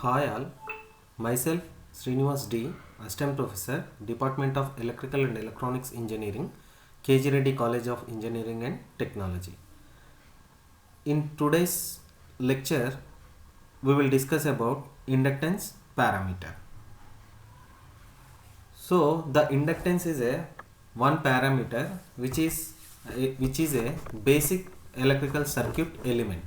Hi all, myself Srinivas D, Assistant Professor, Department of Electrical and Electronics Engineering, KG Reddy College of Engineering and Technology. In today's lecture, we will discuss about inductance parameter. So the inductance is a one parameter which is a basic electrical circuit element.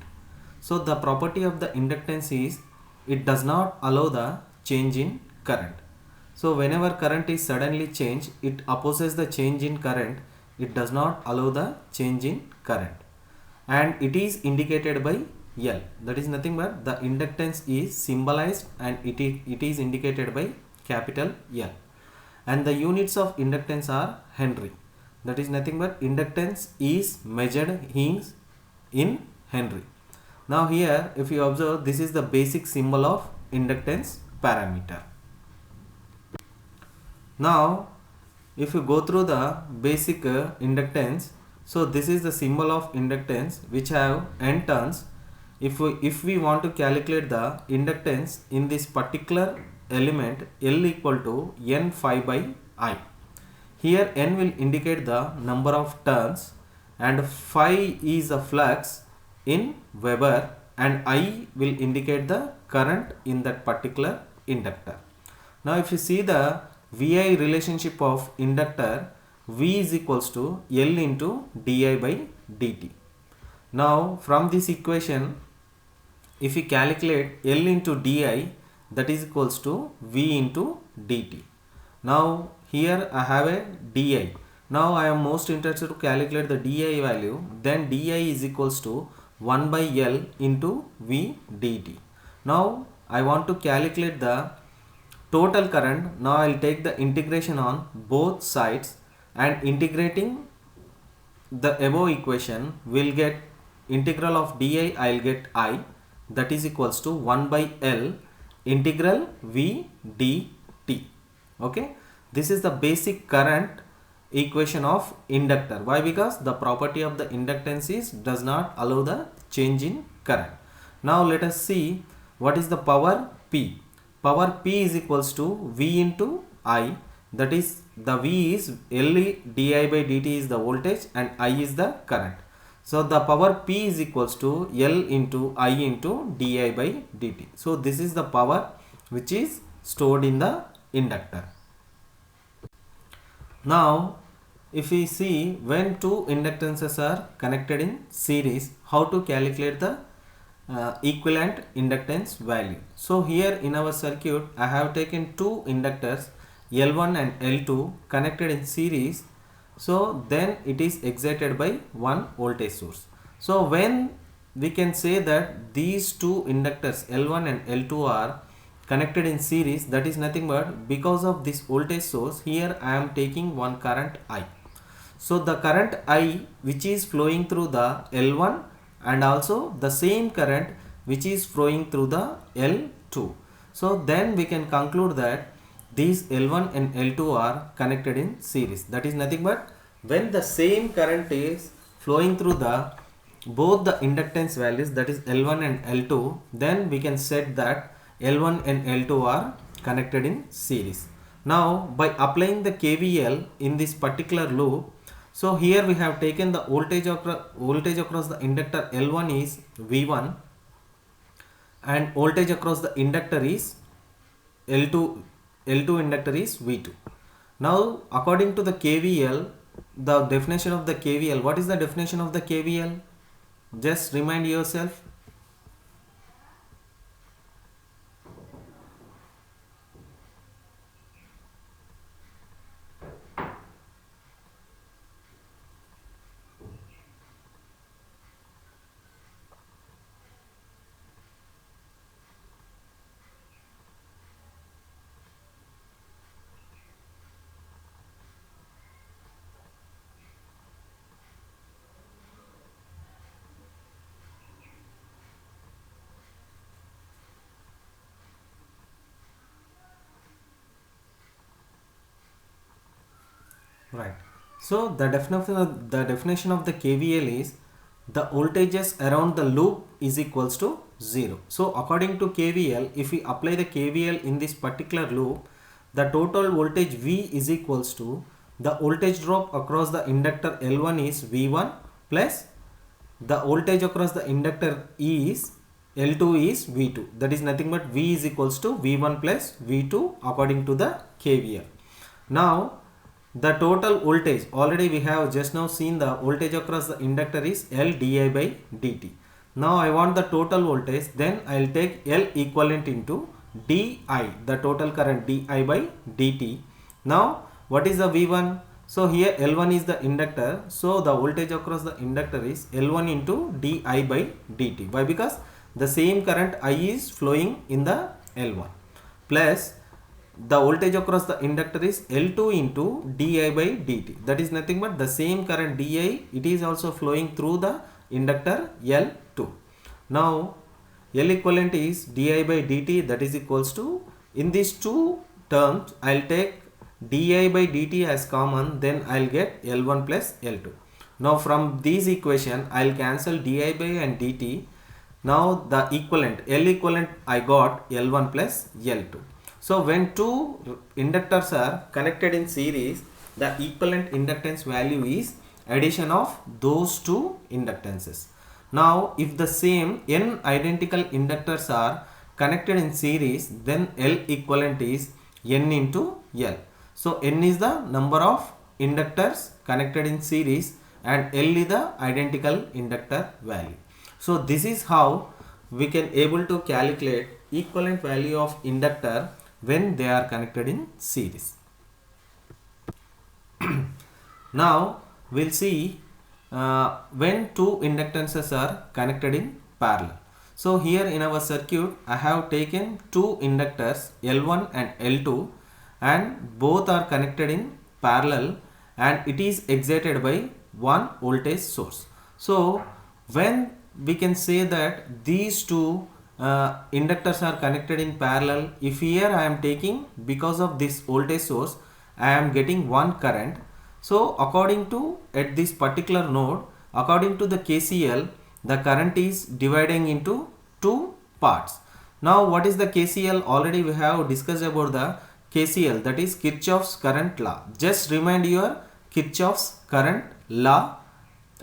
So the property of the inductance is it does not allow the change in current. So whenever current is suddenly changed, it opposes the change in current. It does not allow the change in current, and it is indicated by L. That is nothing but the inductance is symbolized and it is indicated by capital L, and the units of inductance are Henry. That is nothing but inductance is measured in Henry. Now here if you observe, this is the basic symbol of inductance parameter. Now if you go through the basic inductance, so this is the symbol of inductance which have n turns. If we want to calculate the inductance in this particular element, L equal to n phi by I. Here n will indicate the number of turns and phi is a flux in Weber, and I will indicate the current in that particular inductor. Now if you see the VI relationship of inductor, V is equals to L into di by dt. Now from this equation, if we calculate L into di, that is equals to V into dt. Now here I have a di. Now I am most interested to calculate the di value. Then di is equals to 1 by L into V dt. Now I want to calculate the total current. Now I will take the integration on both sides, and integrating the above equation will get integral of di. I will get I, that is equals to 1 by L integral V dt. Okay, this is the basic current equation of inductor. Why? Because the property of the inductance is does not allow the change in current. Now let us see what is the power P. Power P is equals to V into I, that is the V is L di by dt is the voltage and I is the current. So the power P is equals to L into I into di by dt. So this is the power which is stored in the inductor. Now if we see when two inductances are connected in series, how to calculate the equivalent inductance value. So here in our circuit I have taken two inductors L1 and L2 connected in series. So then it is excited by one voltage source. So when we can say that these two inductors L1 and L2 are connected in series, that is nothing but because of this voltage source, here I am taking one current I. So the current I which is flowing through the L1 and also the same current which is flowing through the L2. So then we can conclude that these L1 and L2 are connected in series. That is nothing but when the same current is flowing through the both the inductance values, that is L1 and L2, then we can set that L1 and L2 are connected in series. Now by applying the KVL in this particular loop, so here we have taken the voltage across the inductor L1 is V1 and voltage across the inductor is L2 inductor is V2. Now according to the KVL, the definition of the KVL, what is the definition of the KVL? Just remind yourself. Right. So the definition of the KVL is the voltages around the loop is equals to 0. So according to KVL, if we apply the KVL in this particular loop, the total voltage V is equals to the voltage drop across the inductor L1 is V1 plus the voltage across the inductor is L2 is V2. That is nothing but V is equals to V1 plus V2 according to the KVL. Now the total voltage, already we have just now seen the voltage across the inductor is L di by dt. Now I want the total voltage, then I will take L equivalent into di, the total current di by dt. Now what is the V1? So here L1 is the inductor, so the voltage across the inductor is L1 into di by dt. Why? Because the same current I is flowing in the L1 plus the voltage across the inductor is L2 into di by dt. That is nothing but the same current di, it is also flowing through the inductor L2. Now L equivalent is di by dt, that is equals to, in these two terms I will take di by dt as common, then I will get L1 plus L2. Now from these equation I will cancel di by and dt. Now the equivalent, L equivalent I got L1 plus L2. So when two inductors are connected in series, the equivalent inductance value is addition of those two inductances. Now if the same n identical inductors are connected in series, then L equivalent is n into L. So n is the number of inductors connected in series and L is the identical inductor value. So this is how we can able to calculate equivalent value of inductor when they are connected in series. Now we'll see when two inductances are connected in parallel. So here in our circuit I have taken two inductors L1 and L2 and both are connected in parallel and it is excited by one voltage source. So when we can say that these two inductors are connected in parallel, if here I am taking, because of this voltage source I am getting one current. So according to, at this particular node, according to the KCL, the current is dividing into two parts. Now what is the KCL? Already we have discussed about the KCL, that is Kirchhoff's current law. Just remind your Kirchhoff's current law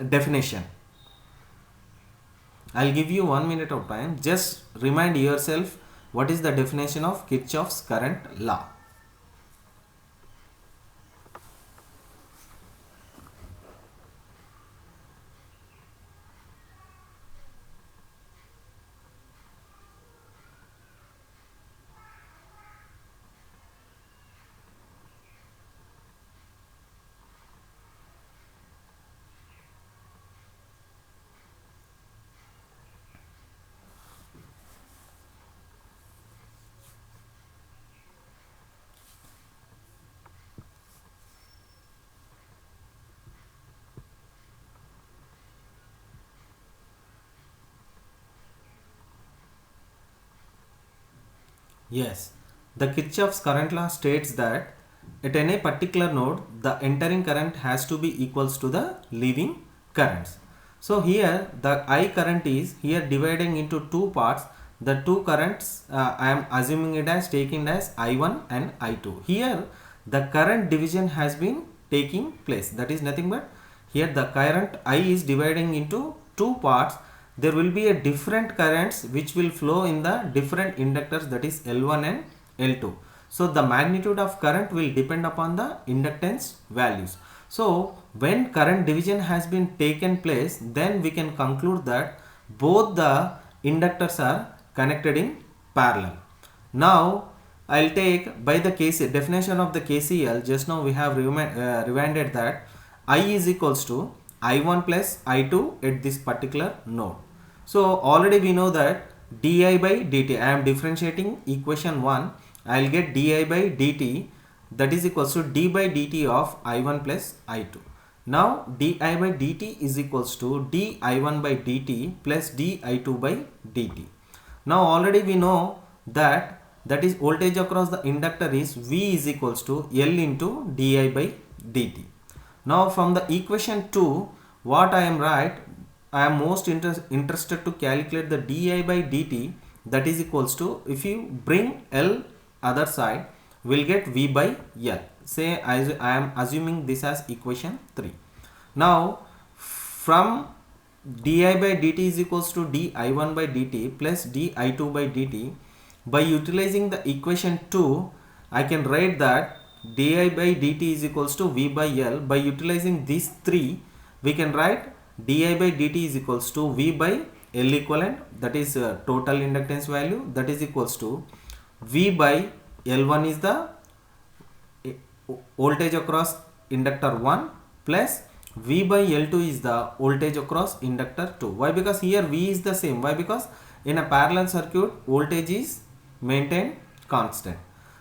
definition. I'll give you 1 minute of time. Just remind yourself what is the definition of Kirchhoff's current law. Yes, the Kirchhoff's current law states that at any particular node, the entering current has to be equals to the leaving currents. So here the I current is here dividing into two parts. The two currents I am assuming it as taken as I1 and I2. Here the current division has been taking place. That is nothing but here the current I is dividing into two parts. There will be a different currents which will flow in the different inductors, that is L1 and L2. So the magnitude of current will depend upon the inductance values. So when current division has been taken place, then we can conclude that both the inductors are connected in parallel. Now I'll take by the definition of the KCL. Just now we have rewinded that I is equals to I1 plus I2 at this particular node. So already we know that di by dt, I am differentiating equation 1, I will get di by dt, that is equals to d by dt of I1 plus I2. Now di by dt is equals to di1 by dt plus di2 by dt. Now already we know that is voltage across the inductor is V is equals to L into di by dt. Now from the equation 2, what I am write, I am most interested to calculate the di by dt, that is equals to, if you bring L other side, we'll get V by L. Say I am assuming this as equation 3. Now from di by dt is equals to di1 by dt plus di2 by dt, by utilizing the equation 2, I can write that di by dt is equals to V by L. By utilizing these 3, we can write di by dt is equals to V by L equivalent, that is total inductance value, that is equals to V by L1 is the voltage across inductor 1 plus V by L2 is the voltage across inductor 2. Why? Because here V is the same. Why? Because in a parallel circuit, voltage is maintained constant.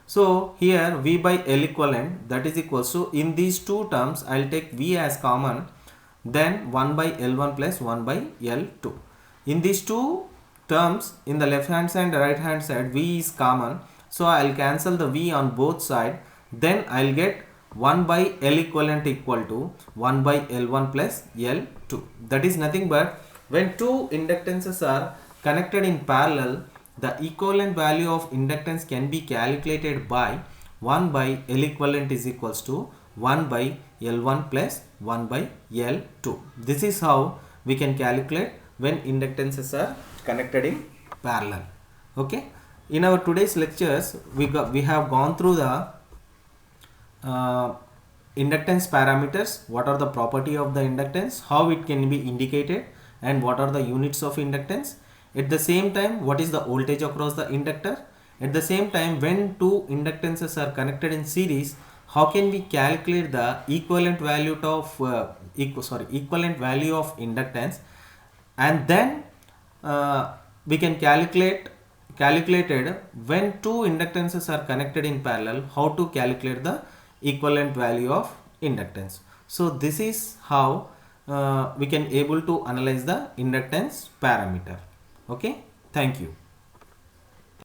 So here V by L equivalent, that is equals to, in these two terms I will take V as common, then 1 by L1 plus 1 by L2. In these two terms, in the left hand side and right hand side, V is common, so I will cancel the V on both sides, then I will get 1 by L equivalent equal to 1 by L1 plus L2. That is nothing but, when two inductances are connected in parallel, the equivalent value of inductance can be calculated by 1 by L equivalent is equals to 1 by L1 plus 1 by L2. This is how we can calculate when inductances are connected in parallel. Okay. In our today's lectures, we have gone through the inductance parameters, what are the property of the inductance, how it can be indicated, and what are the units of inductance. At the same time, what is the voltage across the inductor. At the same time, when two inductances are connected in series, how can we calculate the equivalent value of equivalent value of inductance, and then we can calculated when two inductances are connected in parallel, how to calculate the equivalent value of inductance. So this is how we can able to analyze the inductance parameter. Okay, thank you.